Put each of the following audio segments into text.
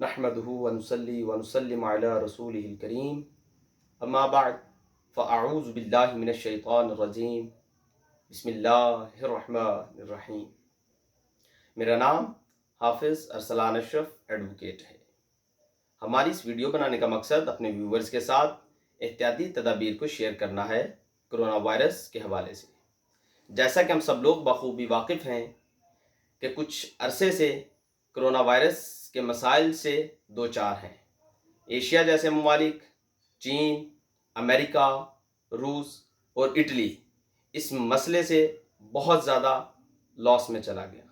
نحمده ونصلي ونسلم على رسوله الكريم اما بعد فاعوذ باللہ من الشیطان الرجیم بسم اللہ الرحمن الرحیم۔ میرا نام حافظ ارسلان اشرف ایڈوکیٹ ہے۔ ہماری اس ویڈیو بنانے کا مقصد اپنے ویورز کے ساتھ احتیاطی تدابیر کو شیئر کرنا ہے کرونا وائرس کے حوالے سے۔ جیسا کہ ہم سب لوگ بخوبی واقف ہیں کہ کچھ عرصے سے کرونا وائرس کے مسائل سے دو چار ہیں۔ ایشیا جیسے ممالک، چین، امریکہ، روس اور اٹلی اس مسئلے سے بہت زیادہ لاس میں چلا گیا۔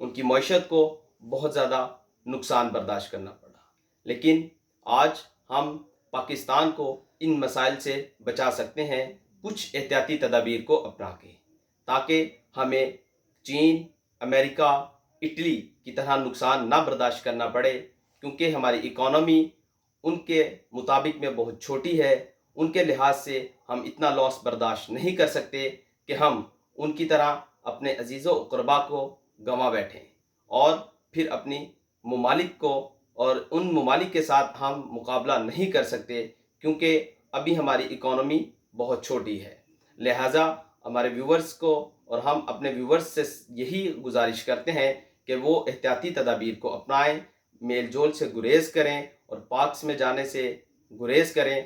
ان کی معیشت کو بہت زیادہ نقصان برداشت کرنا پڑا۔ لیکن آج ہم پاکستان کو ان مسائل سے بچا سکتے ہیں کچھ احتیاطی تدابیر کو اپنا کے، تاکہ ہمیں چین، امریکہ، اٹلی کی طرح نقصان نہ برداشت کرنا پڑے، کیونکہ ہماری اکانومی ان کے مطابق میں بہت چھوٹی ہے۔ ان کے لحاظ سے ہم اتنا لاس برداشت نہیں کر سکتے کہ ہم ان کی طرح اپنے عزیز و اقربا کو گنوا بیٹھیں اور پھر اپنی ممالک کو اور ان ممالک کے ساتھ ہم مقابلہ نہیں کر سکتے، کیونکہ ابھی ہماری اکانومی بہت چھوٹی ہے۔ لہٰذا ہمارے ویورز کو اور ہم اپنے ویورز سے یہی گزارش کرتے ہیں کہ وہ احتیاطی تدابیر کو اپنائیں، میل جول سے گریز کریں اور پارکس میں جانے سے گریز کریں،